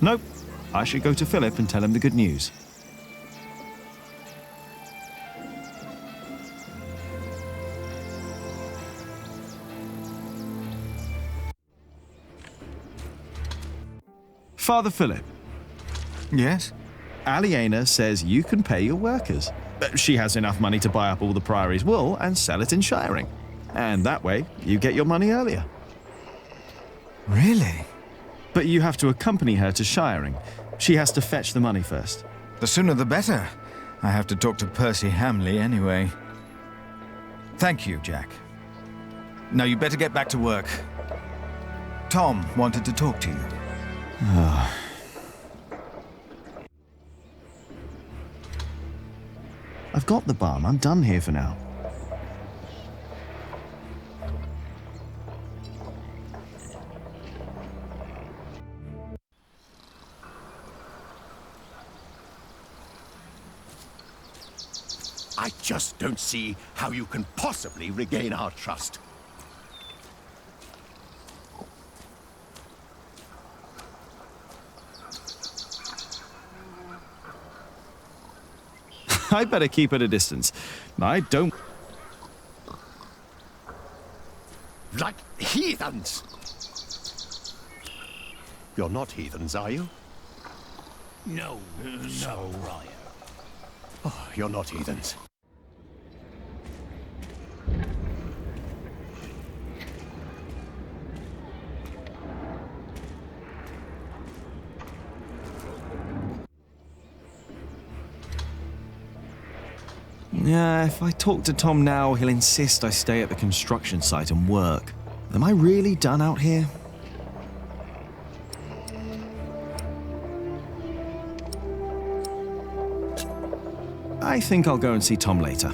Nope. I should go to Philip and tell him the good news. Father Philip. Yes? Aliena says you can pay your workers. She has enough money to buy up all the Priory's wool and sell it in shiring. And that way, you get your money earlier. Really? But you have to accompany her to shiring. She has to fetch the money first. The sooner the better. I have to talk to Percy Hamley anyway. Thank you, Jack. Now you better get back to work. Tom wanted to talk to you. I've got the balm. I'm done here for now. I just don't see how you can possibly regain our trust. I better keep at a distance. I don't... Like heathens! You're not heathens, are you? No, Briar. Oh, you're not heathens. Yeah, if I talk to Tom now, he'll insist I stay at the construction site and work. Am I really done out here? I think I'll go and see Tom later.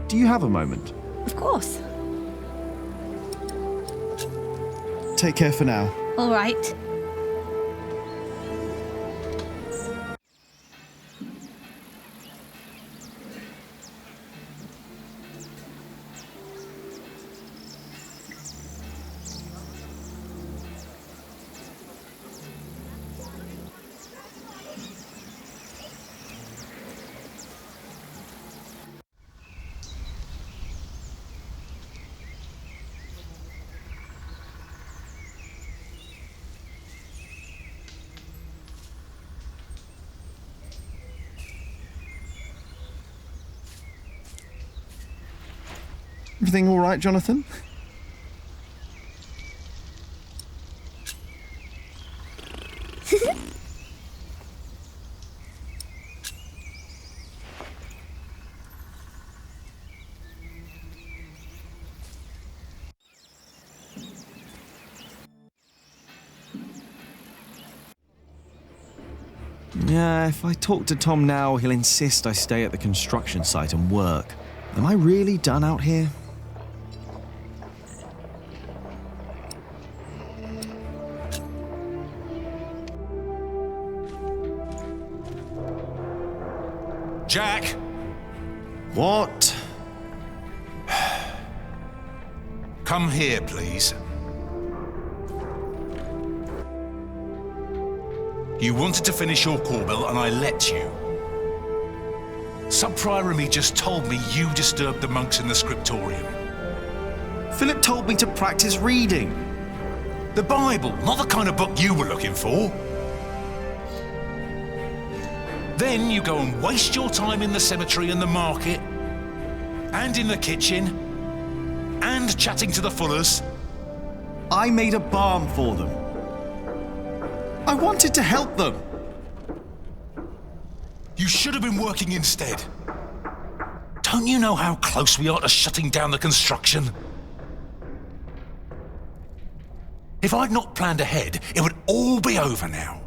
Do you have a moment? Of course. Take care for now. All right. Everything all right, Jonathan? Yeah, if I talk to Tom now, he'll insist I stay at the construction site and work. Am I really done out here? Jack! What? Come here, please. You wanted to finish your call bill, and I let you. Sub-Prior and me just told me you disturbed the monks in the scriptorium. Philip told me to practice reading. The Bible, not the kind of book you were looking for. Then you go and waste your time in the cemetery and the market, and in the kitchen, and chatting to the Fullers. I made a balm for them. I wanted to help them. You should have been working instead. Don't you know how close we are to shutting down the construction? If I'd not planned ahead, it would all be over now.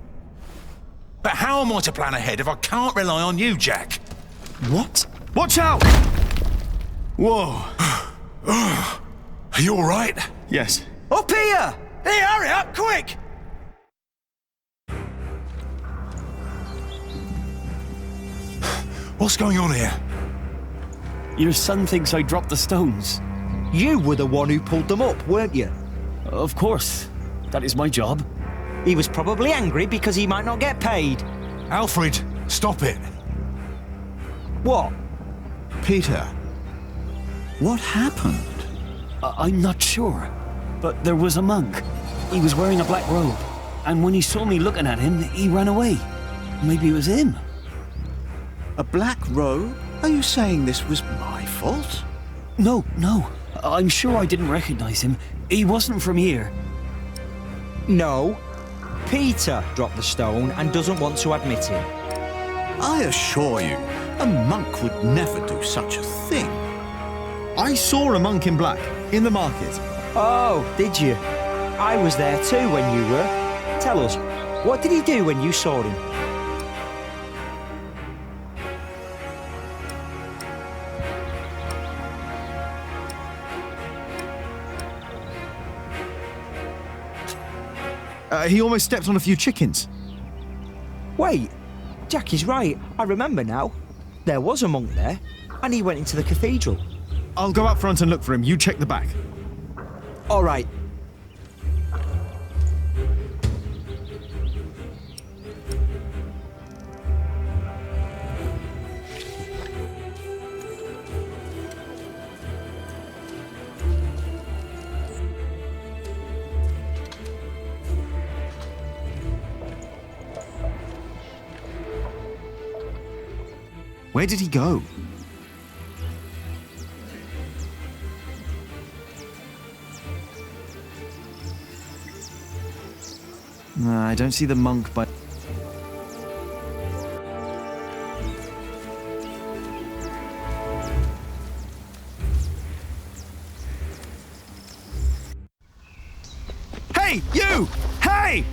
But how am I to plan ahead if I can't rely on you, Jack? What? Watch out! Whoa. Are you all right? Yes. Up here! Hey, hurry up, quick! What's going on here? Your son thinks I dropped the stones. You were the one who pulled them up, weren't you? Of course. That is my job. He was probably angry because he might not get paid. Alfred, stop it. What? Peter, what happened? I'm not sure. But there was a monk. He was wearing a black robe. And when he saw me looking at him, he ran away. Maybe it was him. A black robe? Are you saying this was my fault? No. I'm sure I didn't recognize him. He wasn't from here. No. Peter dropped the stone and doesn't want to admit it. I assure you, a monk would never do such a thing. I saw a monk in black in the market. Oh, did you? I was there too when you were. Tell us, what did he do when you saw him? He almost stepped on a few chickens. Wait, Jack is right. I remember now. There was a monk there, and he went into the cathedral. I'll go up front and look for him. You check the back. All right. Where did he go? Nah, I don't see the monk by... Hey, you! Hey!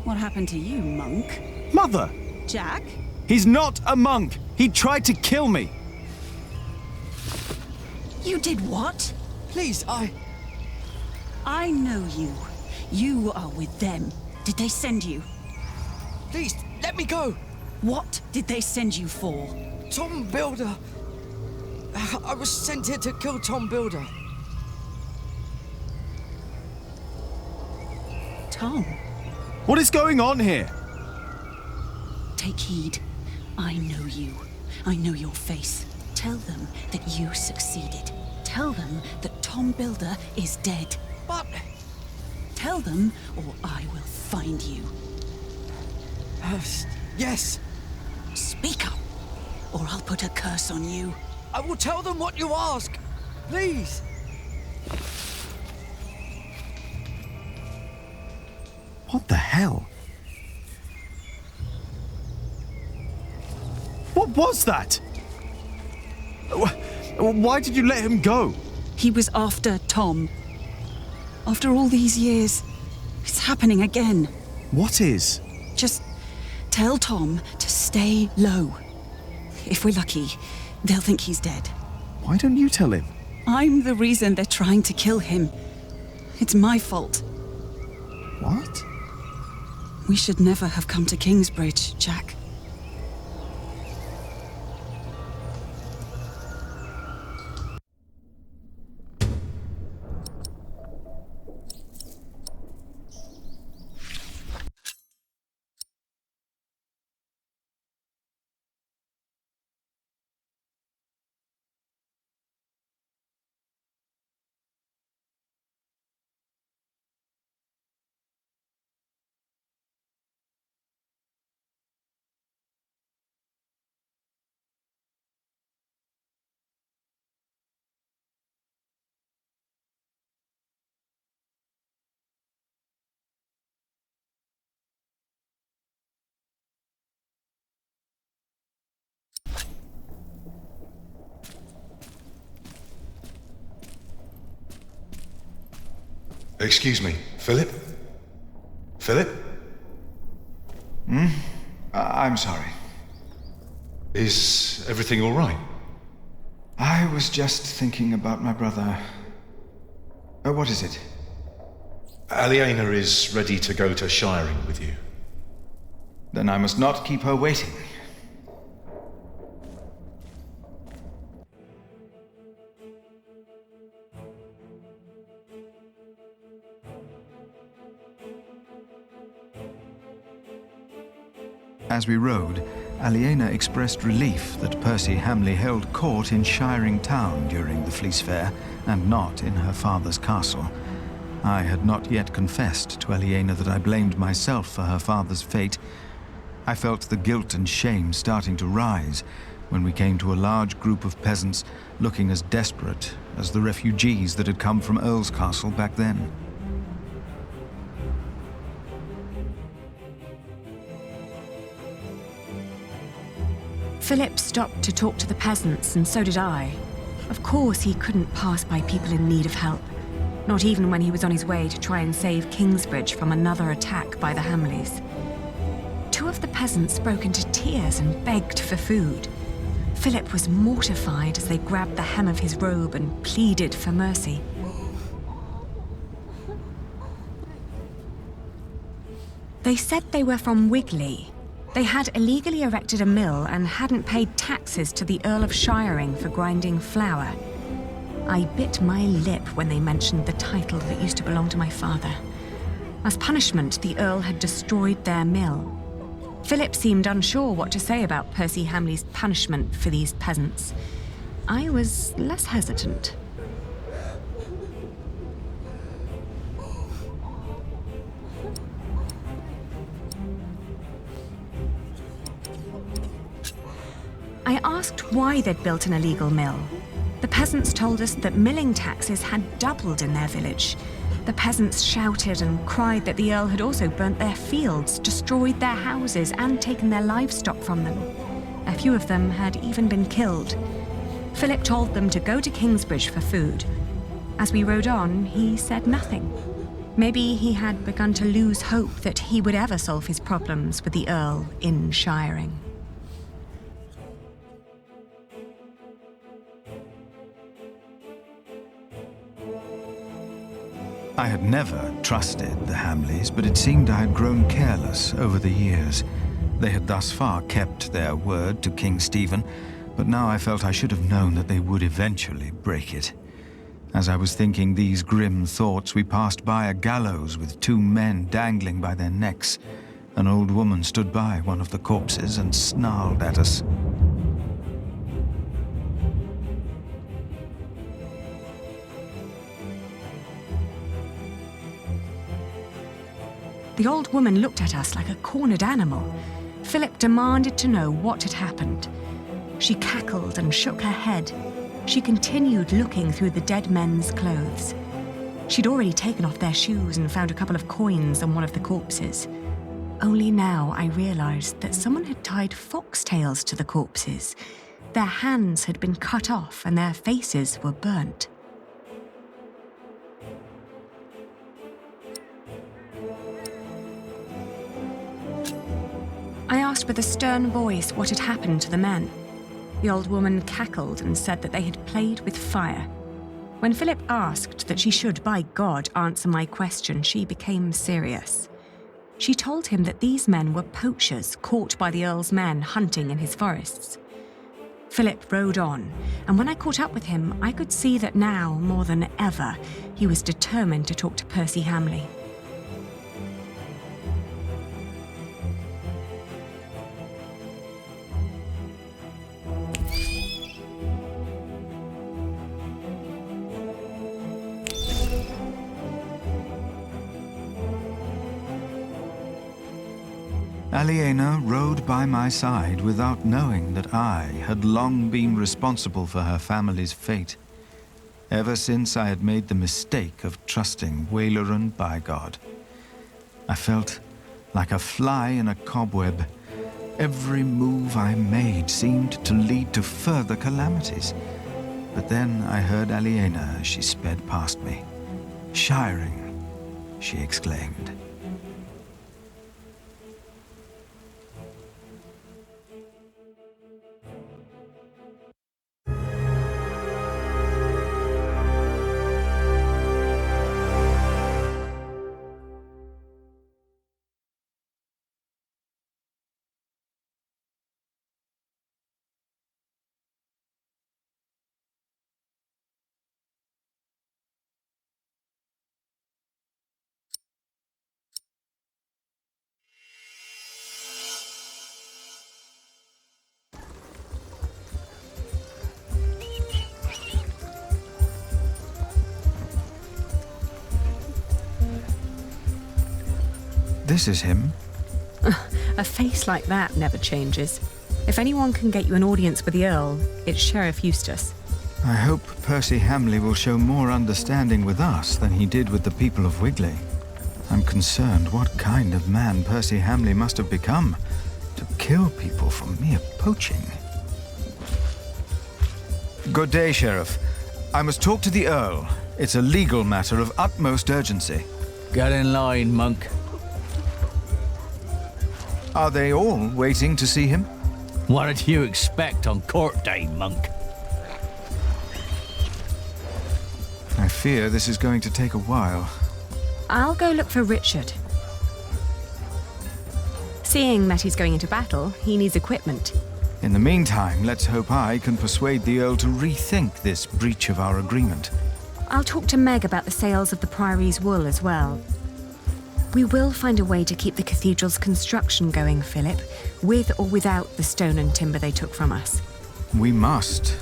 What happened to you, monk? Mother! Jack? He's not a monk! He tried to kill me! You did what? Please, I know you. You are with them. Did they send you? Please, let me go. What did they send you for? Tom Builder. I was sent here to kill Tom Builder. Tom, What is going on here? take heed. I know you. I know your face. Tell them that you succeeded. Tell them that Tom Builder is dead. But... Tell them, or I will find you. yes. Speak up, or I'll put a curse on you. I will tell them what you ask. Please. What the hell? What was that? Why did you let him go? He was after Tom. After all these years, it's happening again. What is? Just tell Tom to stay low. If we're lucky, they'll think he's dead. Why don't you tell him? I'm the reason they're trying to kill him. It's my fault. What? We should never have come to Kingsbridge, Jack. Excuse me, Philip? Philip? I'm sorry. Is everything all right? I was just thinking about my brother. What is it? Aliena is ready to go to Shiring with you. Then I must not keep her waiting. As we rode, Aliena expressed relief that Percy Hamley held court in Shiring Town during the Fleece Fair, and not in her father's castle. I had not yet confessed to Aliena that I blamed myself for her father's fate. I felt the guilt and shame starting to rise when we came to a large group of peasants looking as desperate as the refugees that had come from Earl's Castle back then. Philip stopped to talk to the peasants, and so did I. Of course, he couldn't pass by people in need of help, not even when he was on his way to try and save Kingsbridge from another attack by the Hamleys. Two of the peasants broke into tears and begged for food. Philip was mortified as they grabbed the hem of his robe and pleaded for mercy. They said they were from Wigley. They had illegally erected a mill and hadn't paid taxes to the Earl of Shiring for grinding flour. I bit my lip when they mentioned the title that used to belong to my father. As punishment, the Earl had destroyed their mill. Philip seemed unsure what to say about Percy Hamley's punishment for these peasants. I was less hesitant. I asked why they'd built an illegal mill. The peasants told us that milling taxes had doubled in their village. The peasants shouted and cried that the Earl had also burnt their fields, destroyed their houses, and taken their livestock from them. A few of them had even been killed. Philip told them to go to Kingsbridge for food. As we rode on, he said nothing. Maybe he had begun to lose hope that he would ever solve his problems with the Earl in Shiring. I had never trusted the Hamleys, but it seemed I had grown careless over the years. They had thus far kept their word to King Stephen, but now I felt I should have known that they would eventually break it. As I was thinking these grim thoughts, we passed by a gallows with two men dangling by their necks. An old woman stood by one of the corpses and snarled at us. The old woman looked at us like a cornered animal. Philip demanded to know what had happened. She cackled and shook her head. She continued looking through the dead men's clothes. She'd already taken off their shoes and found a couple of coins on one of the corpses. Only now I realized that someone had tied foxtails to the corpses. Their hands had been cut off and their faces were burnt. I asked with a stern voice what had happened to the men. The old woman cackled and said that they had played with fire. When Philip asked that she should, by God, answer my question, she became serious. She told him that these men were poachers caught by the Earl's men hunting in his forests. Philip rode on, and when I caught up with him, I could see that now, more than ever, he was determined to talk to Percy Hamley. Aliena rode by my side without knowing that I had long been responsible for her family's fate. Ever since I had made the mistake of trusting Waileran by God, I felt like a fly in a cobweb. Every move I made seemed to lead to further calamities. But then I heard Aliena as she sped past me. "Shiring," she exclaimed. this is him. A face like that never changes. If anyone can get you an audience with the Earl, it's Sheriff Eustace. I hope Percy Hamley will show more understanding with us than he did with the people of Wigley. I'm concerned what kind of man Percy Hamley must have become to kill people for mere poaching. Good day, Sheriff. I must talk to the Earl. It's a legal matter of utmost urgency. Get in line, monk. Are they all waiting to see him? What did you expect on court day, monk? I fear this is going to take a while. I'll go look for Richard. Seeing that he's going into battle, he needs equipment. In the meantime, let's hope I can persuade the Earl to rethink this breach of our agreement. I'll talk to Meg about the sales of the Priory's wool as well. We will find a way to keep the cathedral's construction going, Philip, with or without the stone and timber they took from us. We must.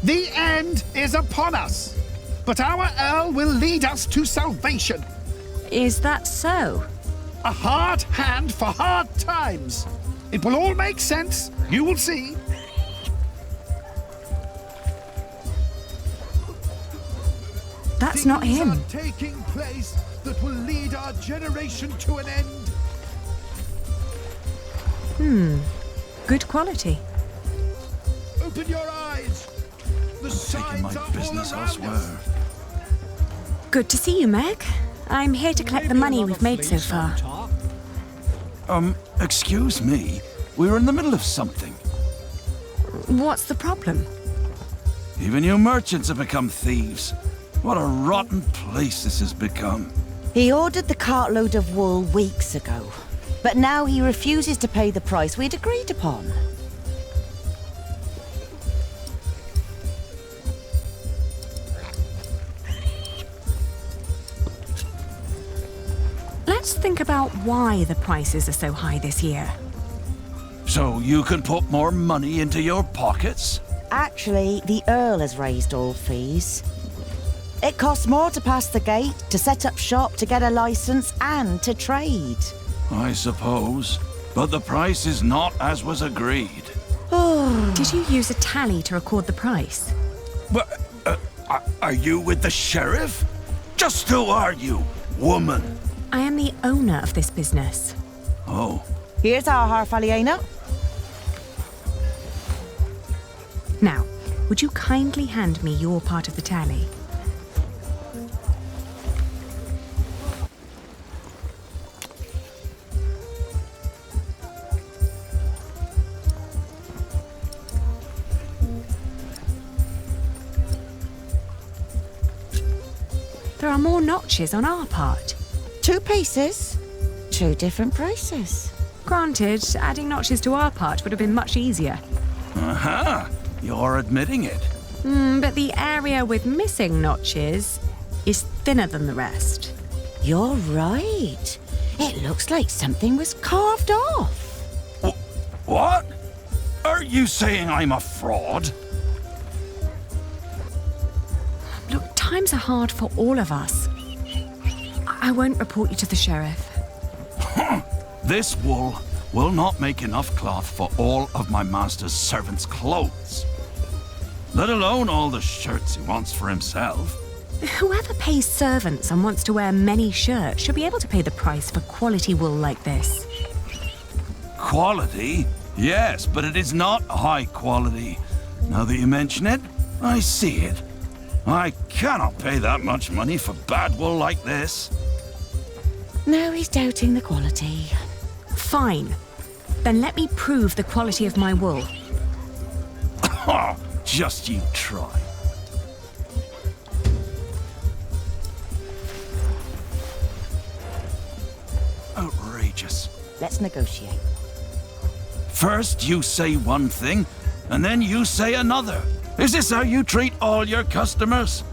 The end is upon us, but our Earl will lead us to salvation. Is that so? A hard hand for hard times. It will all make sense, you will see. That's not him. Things are taking place that will lead our generation to an end. Good quality. Open your eyes. The Taking my business elsewhere. Good to see you, Meg. I'm here to collect the money we've made so far. Excuse me. We're in the middle of something. What's the problem? Even you merchants have become thieves. What a rotten place this has become. He ordered the cartload of wool weeks ago, but now he refuses to pay the price we'd agreed upon. Let's think about why the prices are so high this year. So you can put more money into your pockets? Actually, the Earl has raised all fees. It costs more to pass the gate, to set up shop, to get a license, and to trade. I suppose. But the price is not as was agreed. Did you use a tally to record the price? But, are you with the sheriff? Just who are you, woman? I am the owner of this business. Oh. Here's our half, Aliena. Now, would you kindly hand me your part of the tally? There are more notches on our part. 2 pieces, 2 different prices. Granted, adding notches to our part would have been much easier. Aha! You're admitting it. But the area with missing notches is thinner than the rest. You're right. It looks like something was carved off. What? Are you saying I'm a fraud? Look, times are hard for all of us. I won't report you to the sheriff. This wool will not make enough cloth for all of my master's servants' clothes. Let alone all the shirts he wants for himself. Whoever pays servants and wants to wear many shirts should be able to pay the price for quality wool like this. Quality? Yes, but it is not high quality. Now that you mention it, I see it. I cannot pay that much money for bad wool like this. Now he's doubting the quality. Fine. Then let me prove the quality of my wool. Just you try. Outrageous. Let's negotiate. First you say one thing, and then you say another. Is this how you treat all your customers?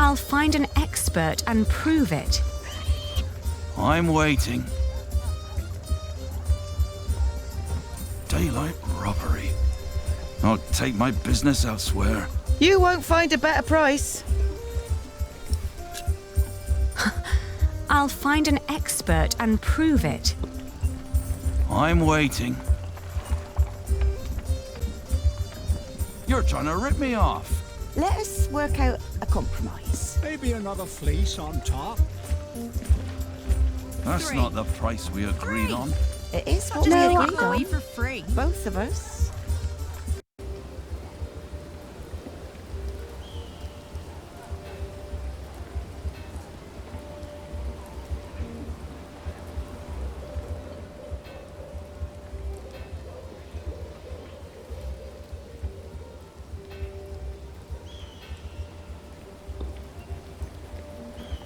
I'll find an expert and prove it. I'm waiting. Daylight robbery. I'll take my business elsewhere. You won't find a better price. I'll find an expert and prove it. I'm waiting. You're trying to rip me off. Let us work out a compromise. Maybe another fleece on top. That's not the price we agreed on. It is what we agreed on. For free. Both of us.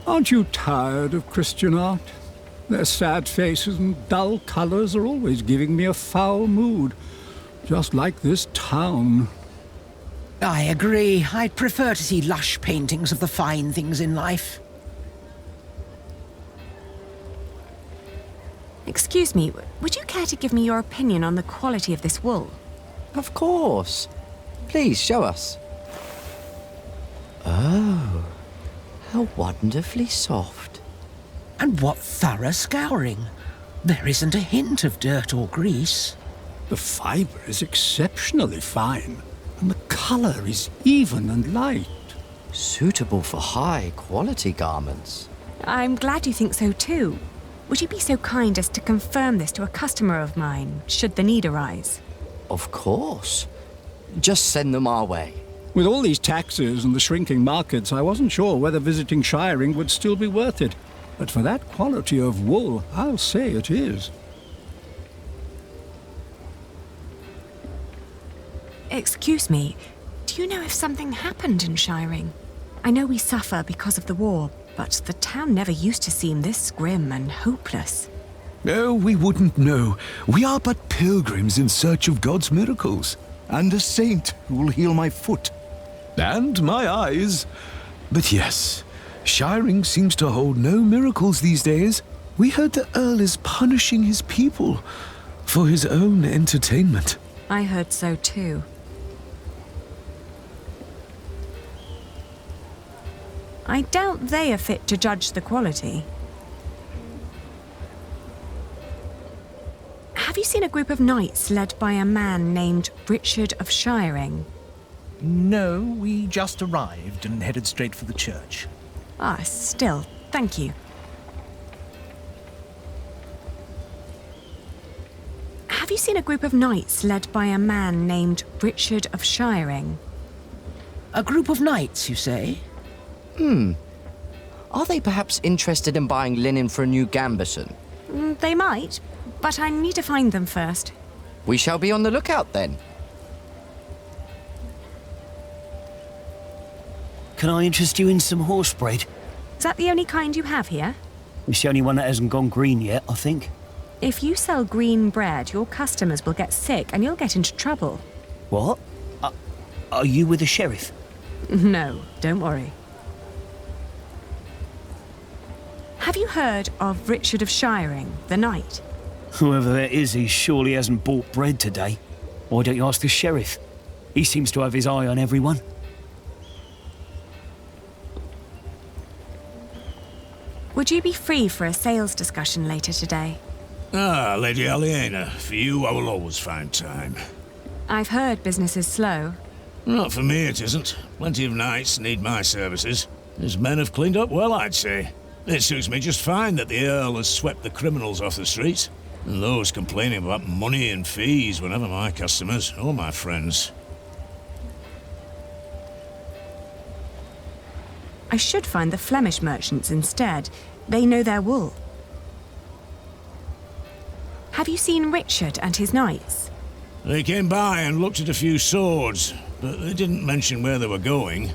Aren't you tired of Christian art? Their sad faces and dull colours are always giving me a foul mood, just like this town. I agree. I'd prefer to see lush paintings of the fine things in life. Excuse me, would you care to give me your opinion on the quality of this wool? Of course. Please, show us. Oh, how wonderfully soft. And what thorough scouring. There isn't a hint of dirt or grease. The fibre is exceptionally fine, and the colour is even and light. Suitable for high-quality garments. I'm glad you think so too. Would you be so kind as to confirm this to a customer of mine, should the need arise? Of course. Just send them our way. With all these taxes and the shrinking markets, I wasn't sure whether visiting shiring would still be worth it. But for that quality of wool, I'll say it is. Excuse me, do you know if something happened in Shiring? I know we suffer because of the war, but the town never used to seem this grim and hopeless. Oh, we wouldn't know. We are but pilgrims in search of God's miracles. And a saint who will heal my foot. And my eyes. But yes, Shiring seems to hold no miracles these days. We heard the Earl is punishing his people for his own entertainment. I heard so too. I doubt they are fit to judge the quality. Have you seen a group of knights led by a man named Richard of Shiring? No, we just arrived and headed straight for the church. Ah, still, thank you. Have you seen a group of knights led by a man named Richard of Shiring? A group of knights, you say? Are they perhaps interested in buying linen for a new gambeson? They might, but I need to find them first. We shall be on the lookout then. Can I interest you in some horse bread? Is that the only kind you have here? It's the only one that hasn't gone green yet, I think. If you sell green bread, your customers will get sick and you'll get into trouble. What? Are you with the sheriff? No, don't worry. Have you heard of Richard of Shiring, the knight? Whoever that is, he surely hasn't bought bread today. Why don't you ask the sheriff? He seems to have his eye on everyone. Would you be free for a sales discussion later today? Ah, Lady Aliena, for you I will always find time. I've heard business is slow. Not for me it isn't. Plenty of knights need my services. His men have cleaned up well, I'd say. It suits me just fine that the Earl has swept the criminals off the streets. And those complaining about money and fees were never my customers or my friends. I should find the Flemish merchants instead. They know their wool. Have you seen Richard and his knights? They came by and looked at a few swords, but they didn't mention where they were going.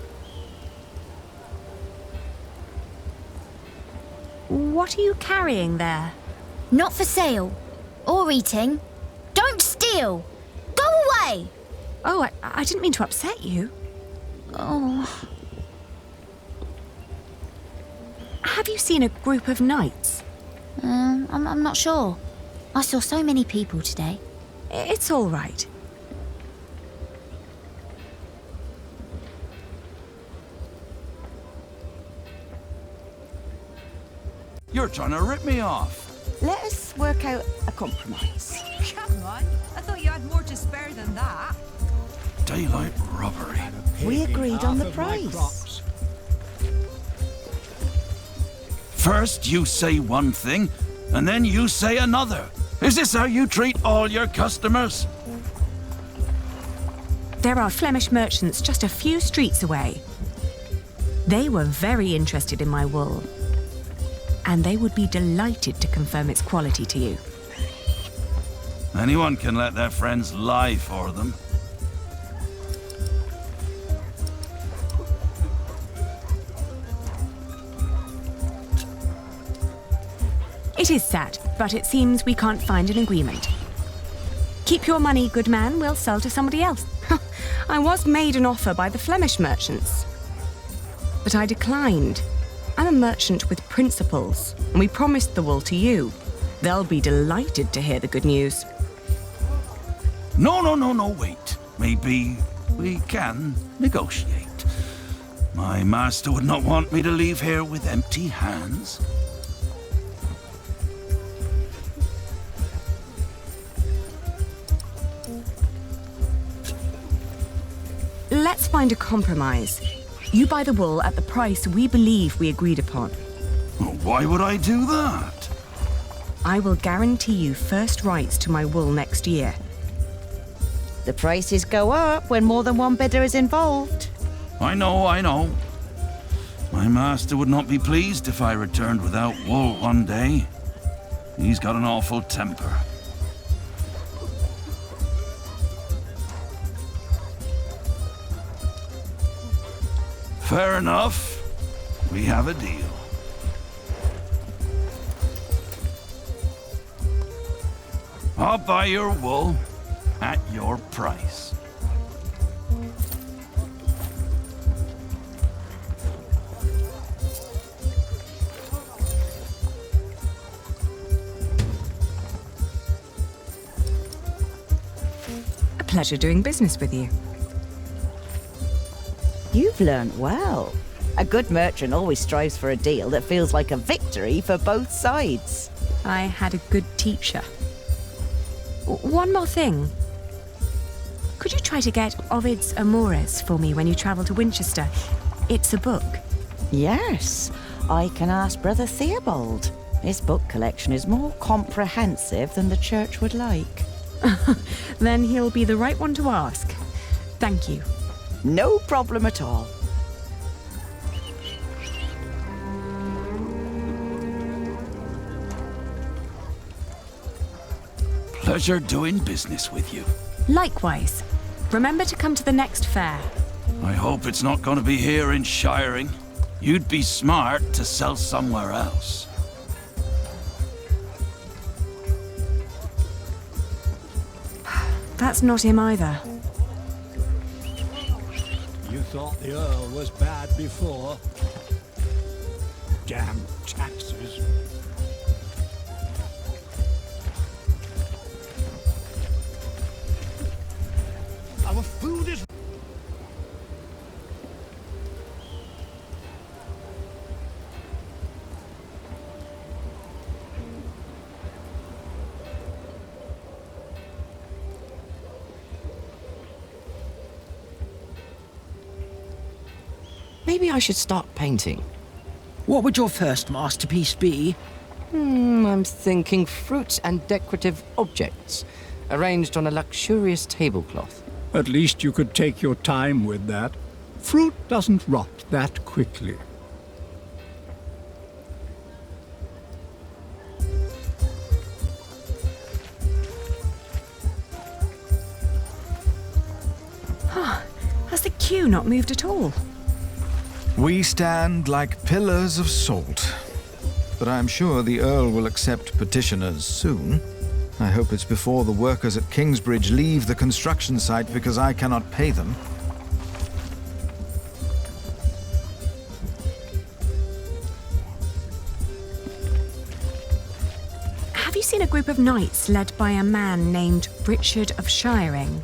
What are you carrying there? Not for sale. Or eating. Don't steal! Go away! Oh, I didn't mean to upset you. Oh. Have you seen a group of knights? I'm not sure. I saw so many people today. It's all right. You're trying to rip me off. Let us work out a compromise. Come on. I thought you had more to spare than that. Daylight robbery. We agreed on the price. First you say one thing, and then you say another. Is this how you treat all your customers? There are Flemish merchants just a few streets away. They were very interested in my wool, and they would be delighted to confirm its quality to you. Anyone can let their friends lie for them. It is sad, but it seems we can't find an agreement. Keep your money, good man. We'll sell to somebody else. I was made an offer by the Flemish merchants, but I declined. I'm a merchant with principles, and we promised the wool to you. They'll be delighted to hear the good news. No, wait. Maybe we can negotiate. My master would not want me to leave here with empty hands. Let's find a compromise. You buy the wool at the price we believe we agreed upon. Why would I do that? I will guarantee you first rights to my wool next year. The prices go up when more than one bidder is involved. I know. My master would not be pleased if I returned without wool one day. He's got an awful temper. Fair enough. We have a deal. I'll buy your wool at your price. A pleasure doing business with you. You've learned well. A good merchant always strives for a deal that feels like a victory for both sides. I had a good teacher. One more thing. Could you try to get Ovid's Amores for me when you travel to Winchester? It's a book. Yes, I can ask Brother Theobald. His book collection is more comprehensive than the church would like. Then he'll be the right one to ask. Thank you. No problem at all. Pleasure doing business with you. Likewise. Remember to come to the next fair. I hope it's not going to be here in Shiring. You'd be smart to sell somewhere else. That's not him either. You thought the Earl was bad before. Damn taxes. Our food is... Maybe I should start painting. What would your first masterpiece be? I'm thinking fruits and decorative objects, arranged on a luxurious tablecloth. At least you could take your time with that. Fruit doesn't rot that quickly. Has the queue not moved at all? We stand like pillars of salt. But I'm sure the Earl will accept petitioners soon. I hope it's before the workers at Kingsbridge leave the construction site because I cannot pay them. Have you seen a group of knights led by a man named Richard of Shiring?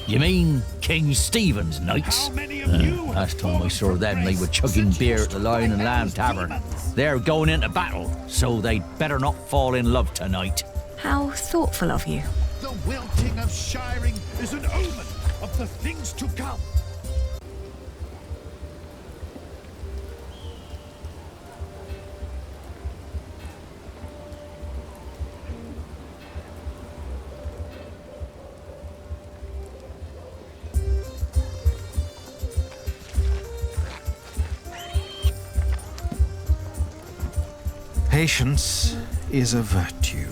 You mean King Stephen's knights? Last time I saw them, they were chugging beer at the Lion and Lamb Tavern. They're going into battle, so they'd better not fall in love tonight. How thoughtful of you. The wilting of Shiring is an omen of the things to come. Patience is a virtue.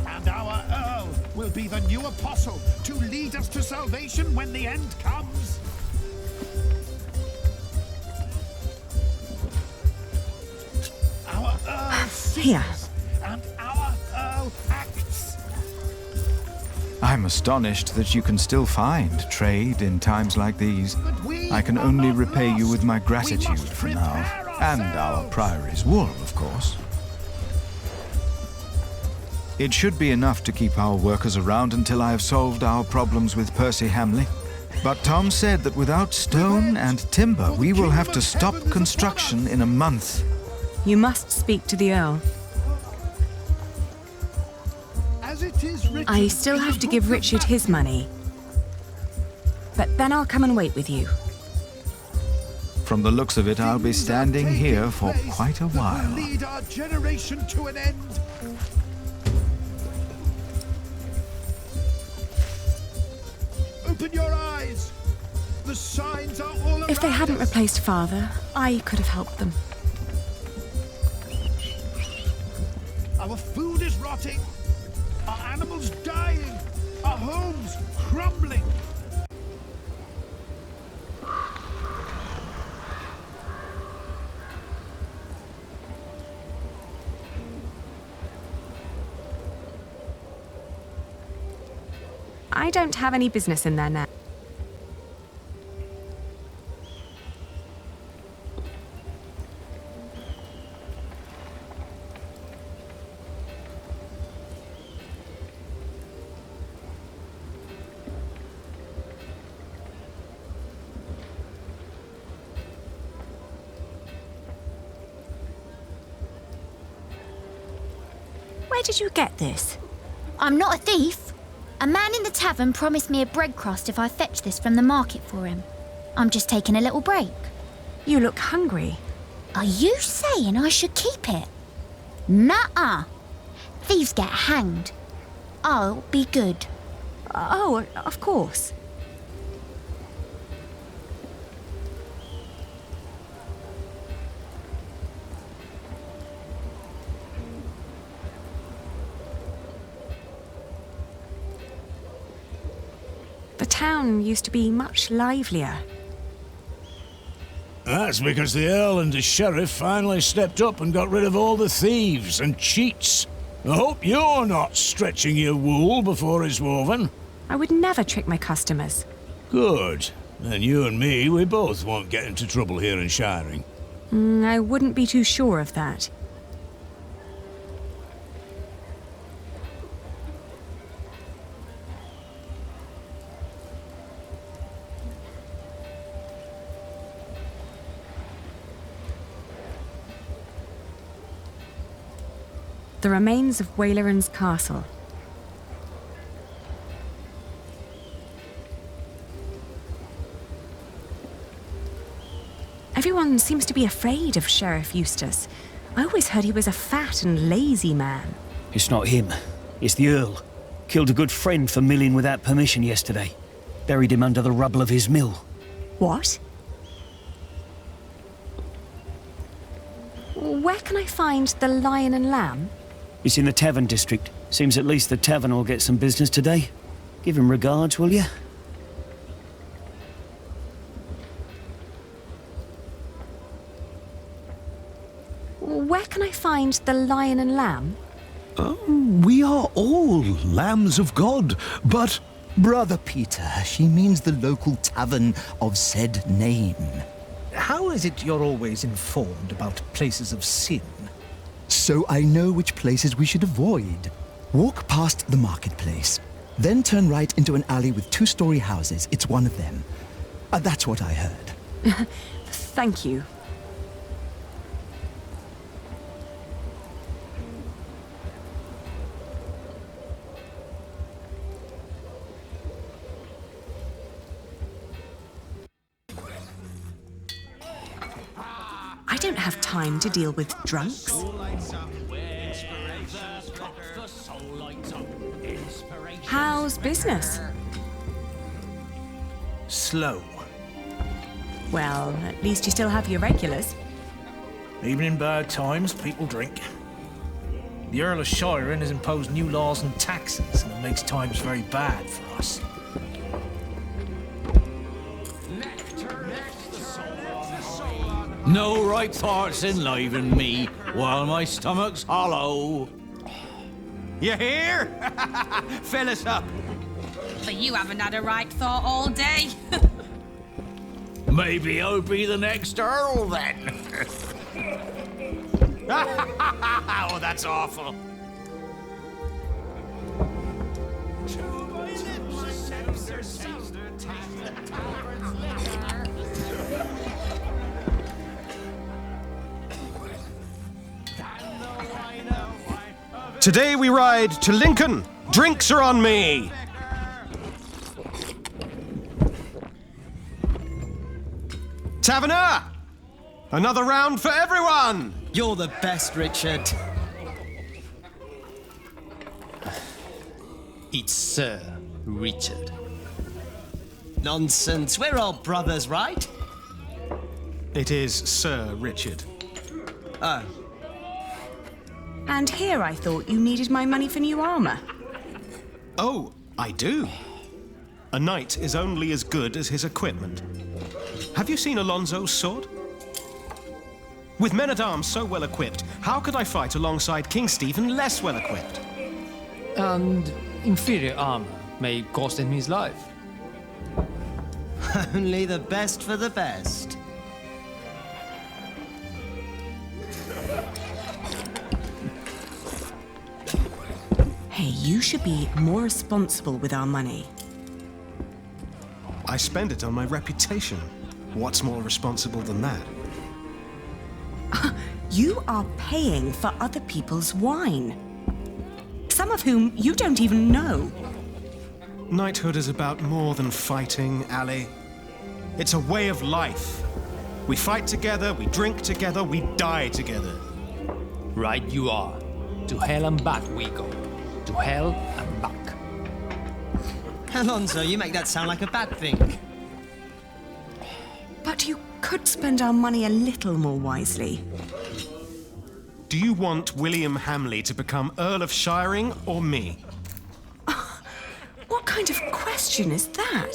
And our Earl will be the new apostle to lead us to salvation when the end comes. Our Earl Here. sees, and our Earl acts. I'm astonished that you can still find trade in times like these. I can only repay you with my gratitude for now. And our priory's wool, of course. It should be enough to keep our workers around until I have solved our problems with Percy Hamley. But Tom said that without stone and timber, we will have to stop construction in a month. You must speak to the Earl. As it is written, I still have to give Richard his money. But then I'll come and wait with you. From the looks of it, I'll be standing here for quite a while. lead our generation to an end. Open your eyes. The signs are all around If they hadn't us. replaced Father, I could have helped them. Our food is rotting. Our animals dying. Our homes crumbling. I don't have any business in there now. Where did you get this? I'm not a thief. A man in the tavern promised me a bread crust if I fetch this from the market for him. I'm just taking a little break. You look hungry. Are you saying I should keep it? Nuh-uh. Thieves get hanged. I'll be good. Oh, of course. The town used to be much livelier. That's because the Earl and the Sheriff finally stepped up and got rid of all the thieves and cheats. I hope you're not stretching your wool before it's woven. I would never trick my customers. Good. Then you and me, we both won't get into trouble here in Shiring. I wouldn't be too sure of that. The remains of Waileran's castle. Everyone seems to be afraid of Sheriff Eustace. I always heard he was a fat and lazy man. It's not him. It's the Earl. Killed a good friend for milling without permission yesterday. Buried him under the rubble of his mill. What? Where can I find the Lion and Lamb? It's in the tavern district. Seems at least the tavern will get some business today. Give him regards, will you? Where can I find the Lion and Lamb? We are all lambs of God, but... Brother Peter, she means the local tavern of said name. How is it you're always informed about places of sin? So I know which places we should avoid. Walk past the marketplace, then turn right into an alley with 2-story houses. It's one of them. That's what I heard. Thank you. I don't have time to deal with drunks. How's business? Slow. Well, at least you still have your regulars. Even in bad times, people drink. The Earl of Shiring has imposed new laws and taxes, and it makes times very bad for us. No right thoughts enliven me while my stomach's hollow. You hear? Fill us up. But you haven't had a right thought all day. Maybe I'll be the next Earl then. Oh, that's awful. Today we ride to Lincoln. Drinks are on me. Taverner! Another round for everyone! You're the best, Richard. It's Sir Richard. Nonsense, we're all brothers, right? It is Sir Richard. Oh. And here I thought you needed my money for new armor. Oh, I do. A knight is only as good as his equipment. Have you seen Alonso's sword? With men-at-arms so well equipped, how could I fight alongside King Stephen less well equipped? And inferior armor may cost him his life. Only the best for the best. Hey, you should be more responsible with our money. I spend it on my reputation. What's more responsible than that? You are paying for other people's wine. Some of whom you don't even know. Knighthood is about more than fighting, Ali. It's a way of life. We fight together, we drink together, we die together. Right you are. To hell and back we go. To hell and back. Alonso, you make that sound like a bad thing. But you could spend our money a little more wisely. Do you want William Hamley to become Earl of Shiring or me? What kind of question is that?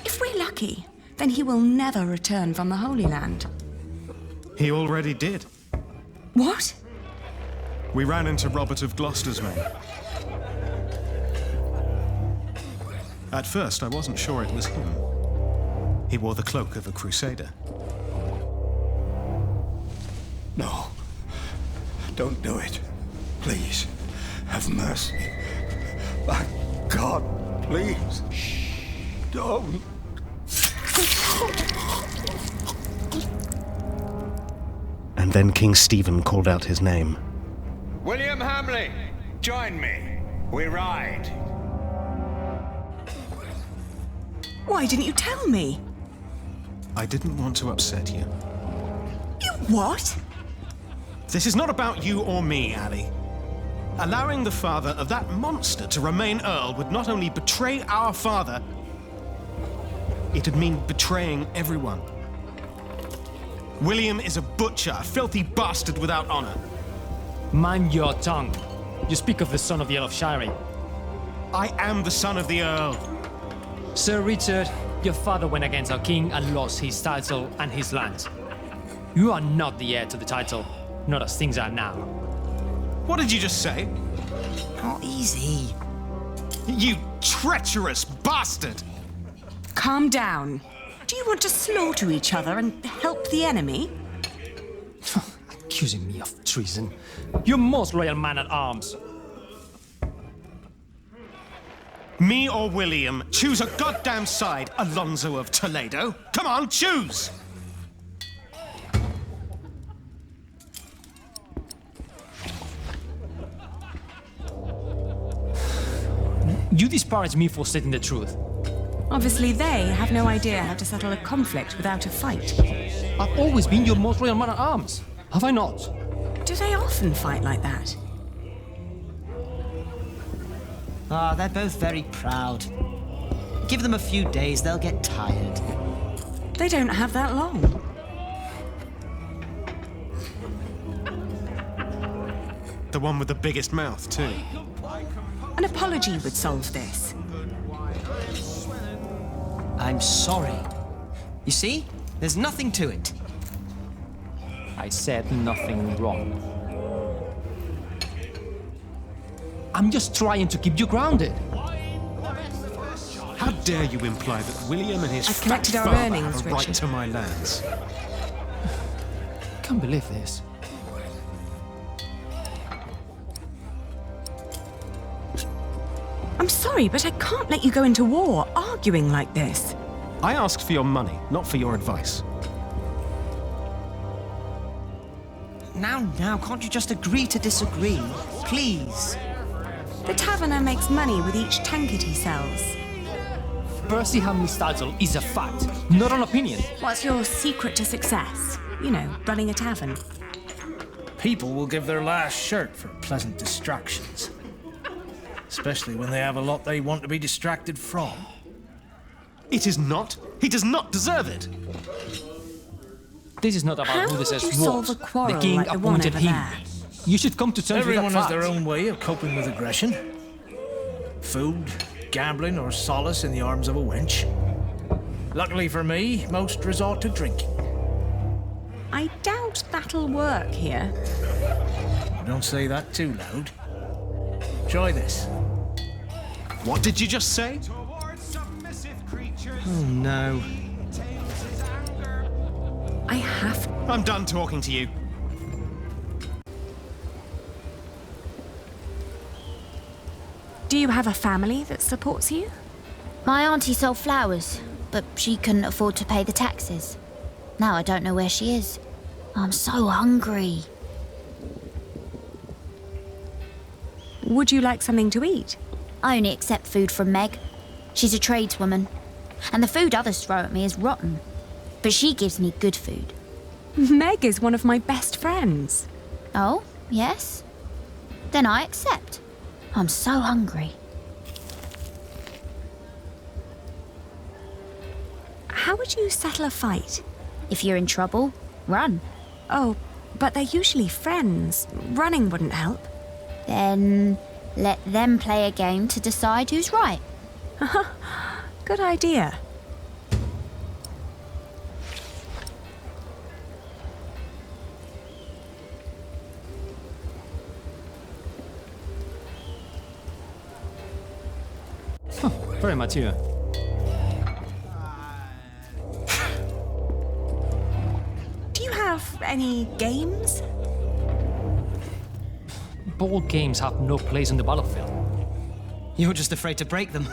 If we're lucky, then he will never return from the Holy Land. He already did. What? We ran into Robert of Gloucester's men. At first, I wasn't sure it was him. He wore the cloak of a crusader. No. Don't do it. Please. Have mercy. My God, please. Don't. And then King Stephen called out his name. William Hamley, join me. We ride. Why didn't you tell me? I didn't want to upset you. You what? This is not about you or me, Ali. Allowing the father of that monster to remain Earl would not only betray our father, it'd mean betraying everyone. William is a butcher, a filthy bastard without honor. Mind your tongue. You speak of the son of the Earl of Shiring. I am the son of the Earl. Sir Richard, your father went against our king and lost his title and his lands. You are not the heir to the title, not as things are now. What did you just say? Oh, easy. You treacherous bastard! Calm down. Do you want to slaughter each other and help the enemy? Accusing me of treason. You most royal man-at-arms. Me or William? Choose a goddamn side, Alonso of Toledo. Come on, choose! You disparage me for stating the truth. Obviously, they have no idea how to settle a conflict without a fight. I've always been your most royal man-at-arms. Have I not? Do they often fight like that? Ah, they're both very proud. Give them a few days, they'll get tired. They don't have that long. The one with the biggest mouth, too. An apology would solve this. I'm sorry. You see? There's nothing to it. I said nothing wrong. I'm just trying to keep you grounded. How dare you imply that William and his I've fat collected our father earnings, have a right Richard. to my lands? Can't believe this. I'm sorry, but I can't let you go into war arguing like this. I asked for your money, not for your advice. Now, can't you just agree to disagree? Please. The taverner makes money with each tankard he sells. Percy Hamley's title is a fact, not an opinion. What's your secret to success? You know, running a tavern. People will give their last shirt for pleasant distractions. Especially when they have a lot they want to be distracted from. It is not. He does not deserve it. This is not about How who this would is you solve a what. quarrel The king like the one appointed over him. there? You should come to terms Everyone with that has their fact. own way of coping with aggression. Food, gambling, or solace in the arms of a wench. Luckily for me, most resort to drinking. I doubt that'll work here. Don't say that too loud. Try this. What did you just say? Oh no. I have... I'm done talking to you. Do you have a family that supports you? My auntie sold flowers, but she couldn't afford to pay the taxes. Now I don't know where she is. I'm so hungry. Would you like something to eat? I only accept food from Meg. She's a tradeswoman. And the food others throw at me is rotten. But she gives me good food. Meg is one of my best friends. Oh, yes? Then I accept. I'm so hungry. How would you settle a fight? If you're in trouble, run. Oh, but they're usually friends. Running wouldn't help. Then let them play a game to decide who's right. Good idea. Very mature. Do you have any games? Board games have no place on the battlefield. You're just afraid to break them.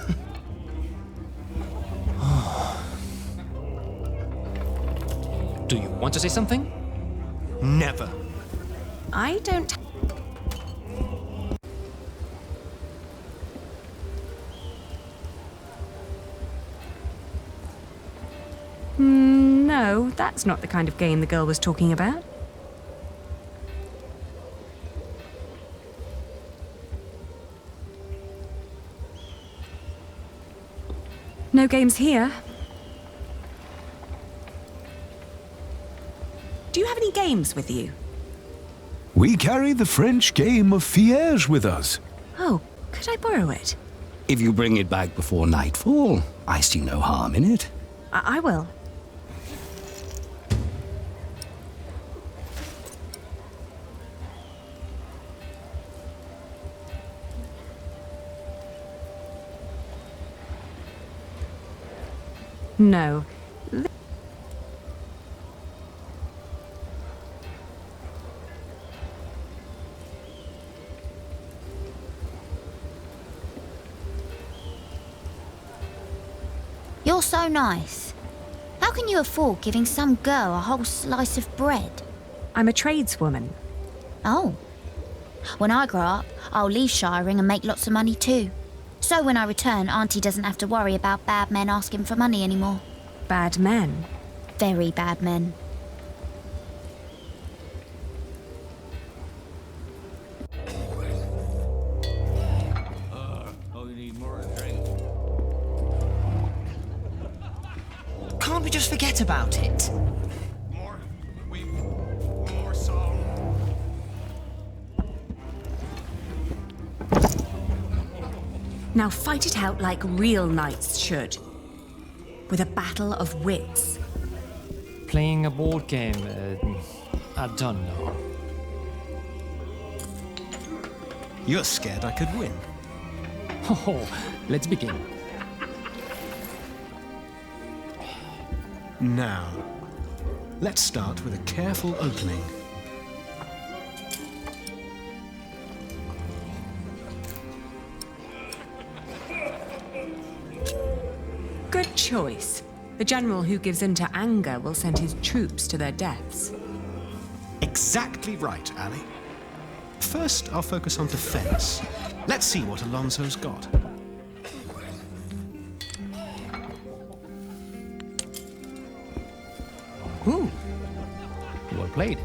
Do you want to say something? Never. I don't... No, that's not the kind of game the girl was talking about. No games here. Do you have any games with you? We carry the French game of Fiège with us. Oh, could I borrow it? If you bring it back before nightfall, I see no harm in it. I will. No. You're so nice. How can you afford giving some girl a whole slice of bread? I'm a tradeswoman. Oh. When I grow up, I'll leave shiring and make lots of money too. So when I return, Auntie doesn't have to worry about bad men asking for money anymore. Bad men? Very bad men. Can't we just forget about it? Now fight it out like real knights should. With a battle of wits. Playing a board game, I don't know. You're scared I could win. Oh, let's begin. Now, let's start with a careful opening. Good choice. The general who gives in to anger will send his troops to their deaths. Exactly right, Ali. First, I'll focus on defense. Let's see what Alonso's got. Ooh. Well played.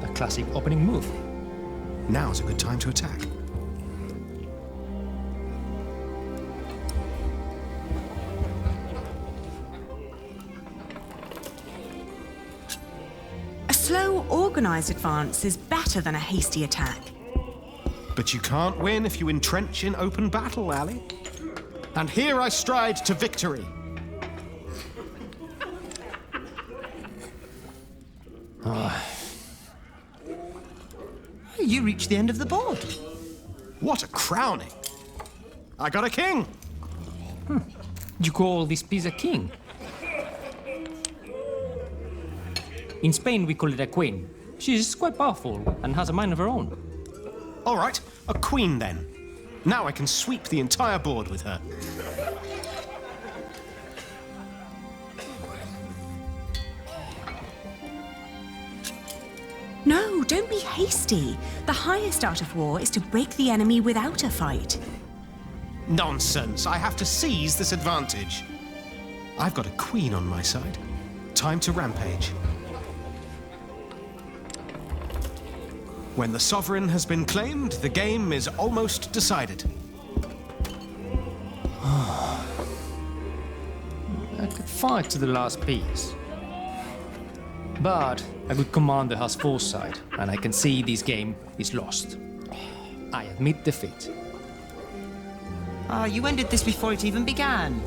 A classic opening move. Now's a good time to attack. A slow, organized advance is better than a hasty attack. But you can't win if you entrench in open battle, Ali. And here I stride to victory. You reached the end of the board. What a crowning! I got a king! You call this piece a king? In Spain, we call it a queen. She's quite powerful and has a mind of her own. All right, a queen then. Now I can sweep the entire board with her. No, don't be hasty. The highest art of war is to break the enemy without a fight. Nonsense. I have to seize this advantage. I've got a queen on my side. Time to rampage. When the sovereign has been claimed, the game is almost decided. I could fight to the last piece. But a good commander has foresight, and I can see this game is lost. I admit defeat. You ended this before it even began.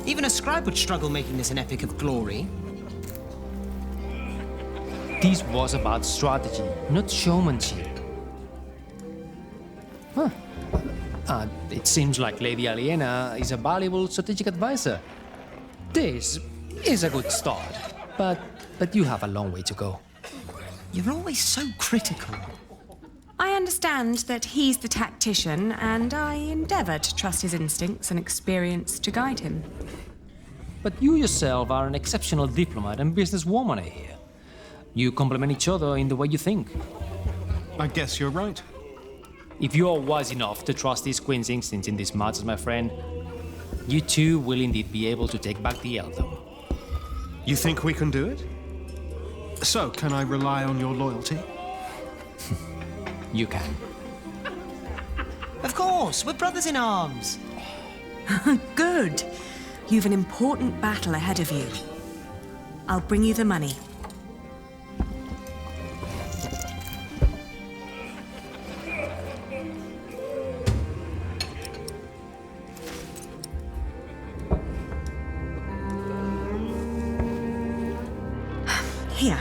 Even a scribe would struggle making this an epic of glory. This was about strategy, not showmanship. Huh. It seems like Lady Aliena is a valuable strategic advisor. This is a good start, but you have a long way to go. You're always so critical. I understand that he's the tactician, and I endeavor to trust his instincts and experience to guide him. But you yourself are an exceptional diplomat and businesswoman, I hear. You complement each other in the way you think. I guess you're right. If you are wise enough to trust these queen's instincts in these matters, my friend, you too will indeed be able to take back the earldom. You think we can do it? So, can I rely on your loyalty? You can. Of course, we're brothers in arms. Good. You've an important battle ahead of you. I'll bring you the money. Here.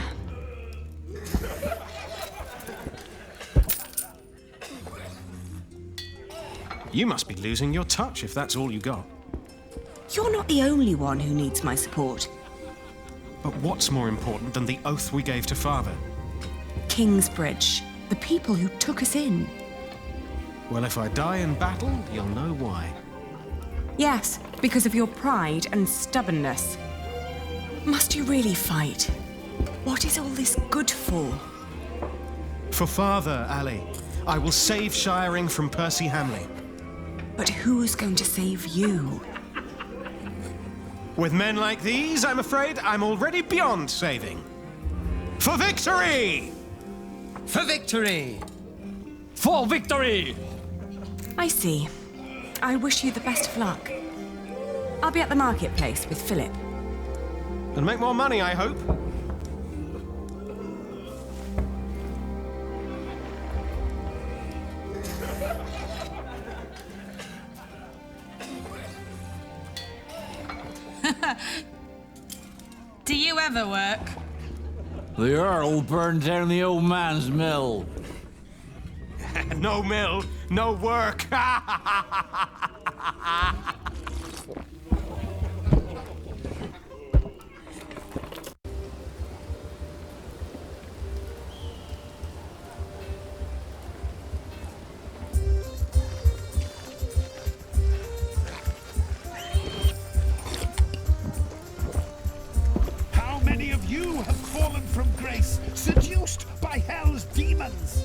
You must be losing your touch if that's all you got. You're not the only one who needs my support. But what's more important than the oath we gave to Father? Kingsbridge, the people who took us in. Well, if I die in battle, you'll know why. Yes, because of your pride and stubbornness. Must you really fight? What is all this good for? For Father, Ali. I will save Shiring from Percy Hamley. But who's going to save you? With men like these, I'm afraid I'm already beyond saving. For victory! For victory! For victory! I see. I wish you the best of luck. I'll be at the marketplace with Philip. And make more money, I hope. Do you ever work? The Earl burned down the old man's mill. No mill, no work. How many of you have fallen from grace, seduced by hell's demons?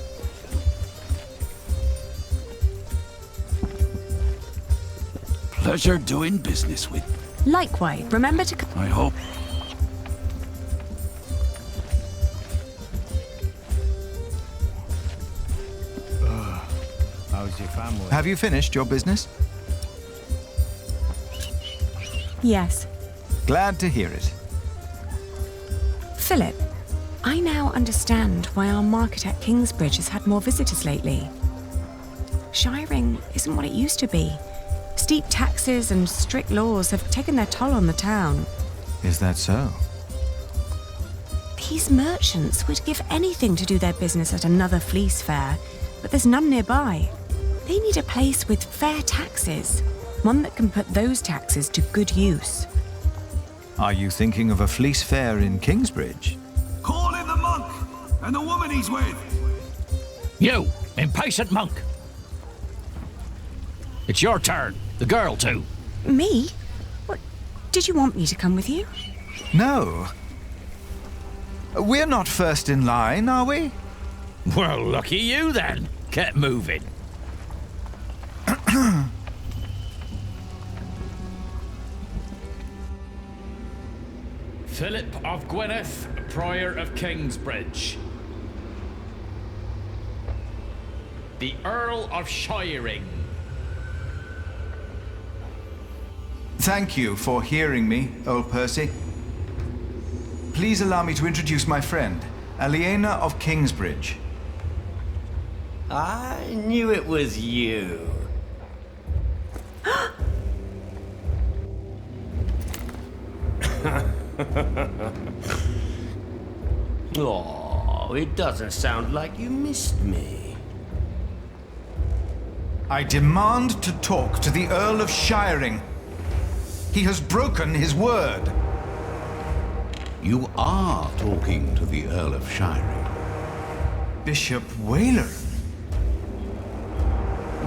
Pleasure doing business with. Likewise, remember to... I hope. How's your family? Have you finished your business? Yes. Glad to hear it. Philip, I now understand why our market at Kingsbridge has had more visitors lately. Shiring isn't what it used to be. Steep taxes and strict laws have taken their toll on the town. Is that so? These merchants would give anything to do their business at another fleece fair, but there's none nearby. They need a place with fair taxes, one that can put those taxes to good use. Are you thinking of a fleece fair in Kingsbridge? Call in the monk and the woman he's with. You, impatient monk. It's your turn. The girl, too. Me? What? Did you want me to come with you? No. We're not first in line, are we? Well, lucky you, then. Get moving. Philip of Gwynedd, Prior of Kingsbridge. The Earl of Shiring. Thank you for hearing me, old Percy. Please allow me to introduce my friend, Aliena of Kingsbridge. I knew it was you. Oh, it doesn't sound like you missed me. I demand to talk to the Earl of Shiring. He has broken his word. You are talking to the Earl of Shiring. Bishop Whaler.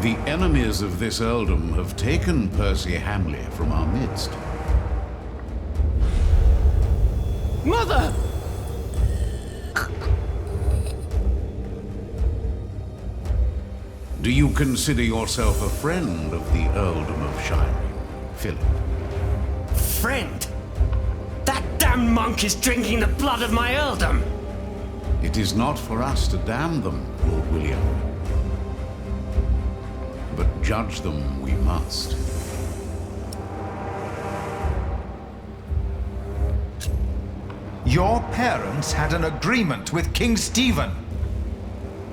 The enemies of this earldom have taken Percy Hamley from our midst. Mother! Do you consider yourself a friend of the earldom of Shiring, Philip? Friend? That damn monk is drinking the blood of my earldom! It is not for us to damn them, Lord William. But judge them we must. Your parents had an agreement with King Stephen.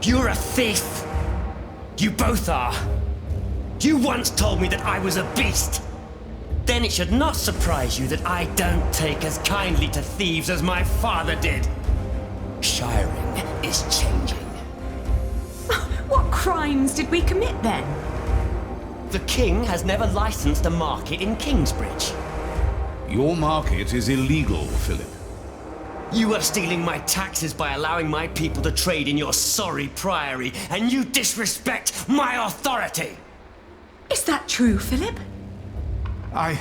You're a thief! You both are! You once told me that I was a beast! Then it should not surprise you that I don't take as kindly to thieves as my father did. Shiring is changing. What crimes did we commit then? The king has never licensed a market in Kingsbridge. Your market is illegal, Philip. You are stealing my taxes by allowing my people to trade in your sorry priory, and you disrespect my authority! Is that true, Philip? I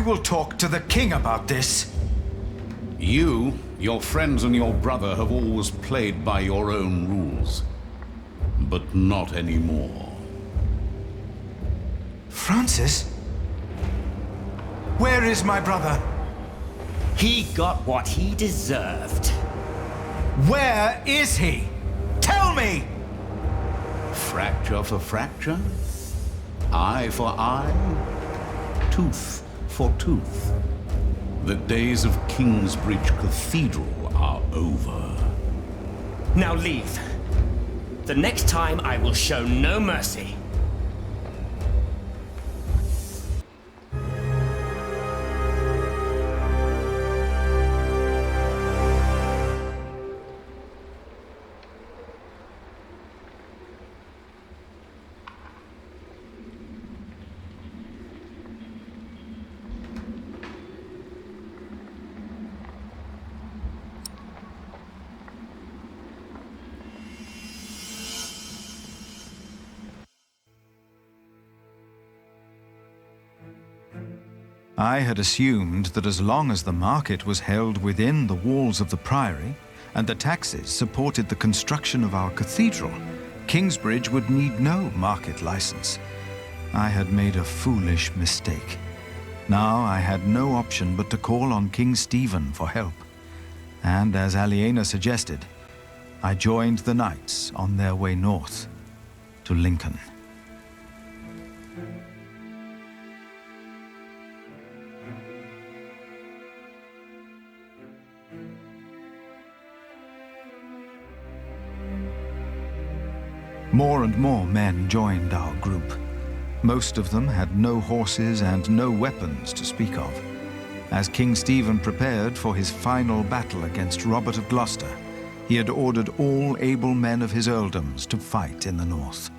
will talk to the king about this. You, your friends and your brother have always played by your own rules. But not anymore. Francis? Where is my brother? He got what he deserved. Where is he? Tell me! Fracture for fracture, eye for eye, tooth for tooth. The days of Kingsbridge Cathedral are over. Now leave. The next time I will show no mercy. I had assumed that as long as the market was held within the walls of the priory, and the taxes supported the construction of our cathedral, Kingsbridge would need no market license. I had made a foolish mistake. Now I had no option but to call on King Stephen for help. And as Aliena suggested, I joined the knights on their way north to Lincoln. More and more men joined our group. Most of them had no horses and no weapons to speak of. As King Stephen prepared for his final battle against Robert of Gloucester, he had ordered all able men of his earldoms to fight in the north.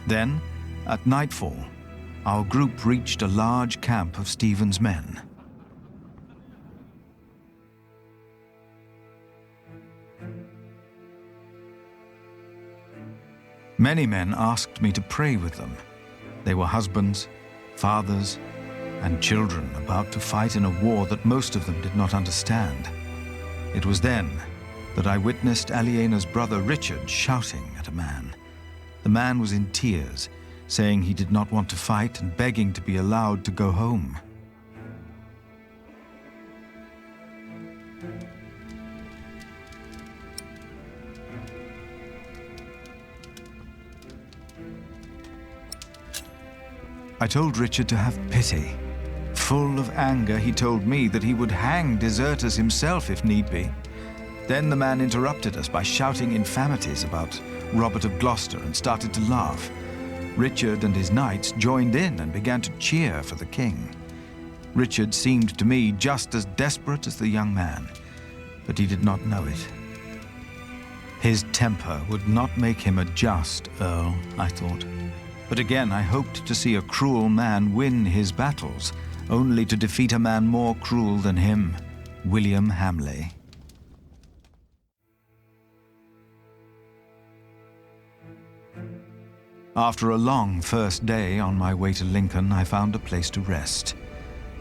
Then, at nightfall, our group reached a large camp of Stephen's men. Many men asked me to pray with them. They were husbands, fathers, and children about to fight in a war that most of them did not understand. It was then that I witnessed Aliena's brother Richard shouting at a man. The man was in tears, saying he did not want to fight and begging to be allowed to go home. I told Richard to have pity. Full of anger, he told me that he would hang deserters himself if need be. Then the man interrupted us by shouting infamities about Robert of Gloucester and started to laugh. Richard and his knights joined in and began to cheer for the king. Richard seemed to me just as desperate as the young man, but he did not know it. His temper would not make him a just earl, I thought. But again, I hoped to see a cruel man win his battles, only to defeat a man more cruel than him, William Hamley. After a long first day on my way to Lincoln, I found a place to rest.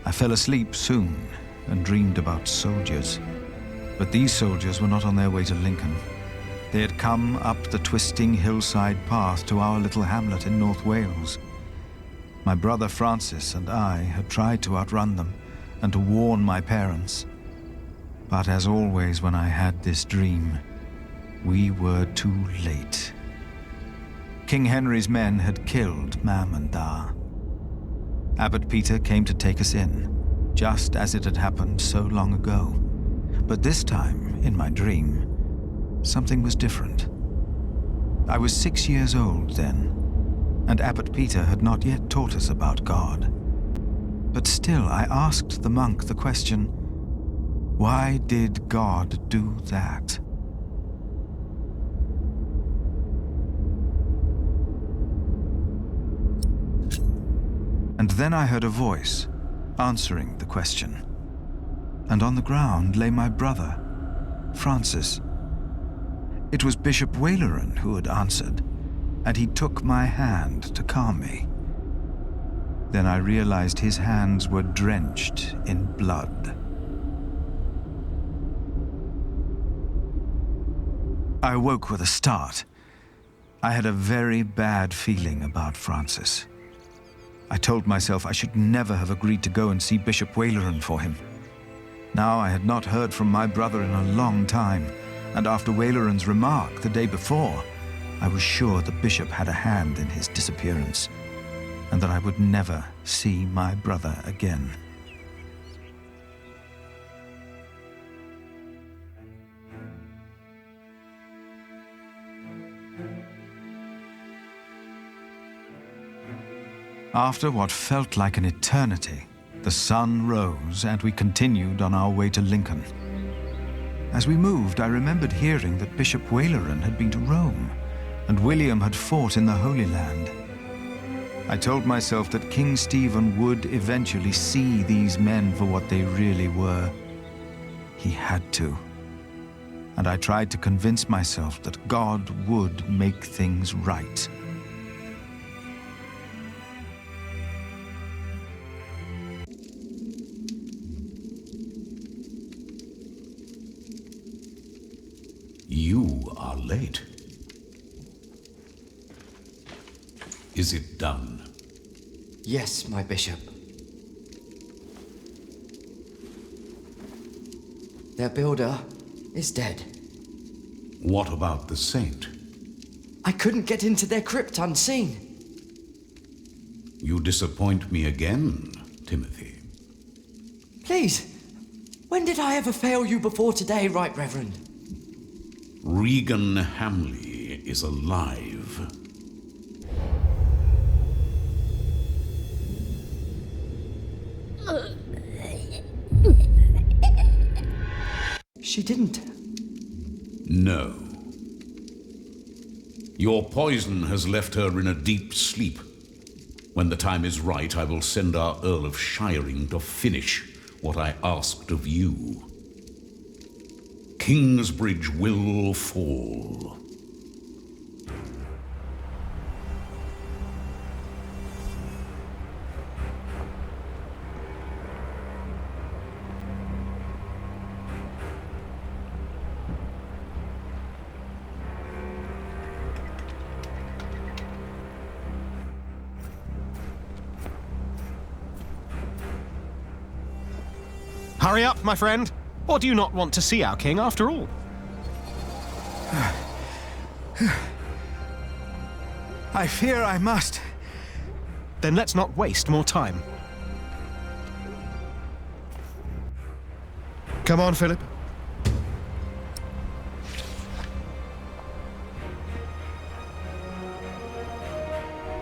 I fell asleep soon and dreamed about soldiers. But these soldiers were not on their way to Lincoln. They had come up the twisting hillside path to our little hamlet in North Wales. My brother Francis and I had tried to outrun them and to warn my parents. But as always when I had this dream, we were too late. King Henry's men had killed Mam and Da. Abbot Peter came to take us in, just as it had happened so long ago. But this time, in my dream, something was different. I was 6 years old then, and Abbot Peter had not yet taught us about God. But still, I asked the monk the question, why did God do that? And then I heard a voice answering the question. And on the ground lay my brother, Francis. It was Bishop Waleran who had answered, and he took my hand to calm me. Then I realized his hands were drenched in blood. I awoke with a start. I had a very bad feeling about Francis. I told myself I should never have agreed to go and see Bishop Waleran for him. Now I had not heard from my brother in a long time, and after Waleran's remark the day before, I was sure the bishop had a hand in his disappearance, and that I would never see my brother again. After what felt like an eternity, the sun rose and we continued on our way to Lincoln. As we moved, I remembered hearing that Bishop Waleran had been to Rome, and William had fought in the Holy Land. I told myself that King Stephen would eventually see these men for what they really were. He had to. And I tried to convince myself that God would make things right. You are late. Is it done? Yes, my bishop. Their builder is dead. What about the saint? I couldn't get into their crypt unseen. You disappoint me again, Timothy. Please, when did I ever fail you before today, Right Reverend? Regan Hamley is alive. She didn't. No. Your poison has left her in a deep sleep. When the time is right, I will send our Earl of Shiring to finish what I asked of you. Kingsbridge will fall. Hurry up, my friend. Or do you not want to see our king after all? I fear I must. Then let's not waste more time. Come on, Philip.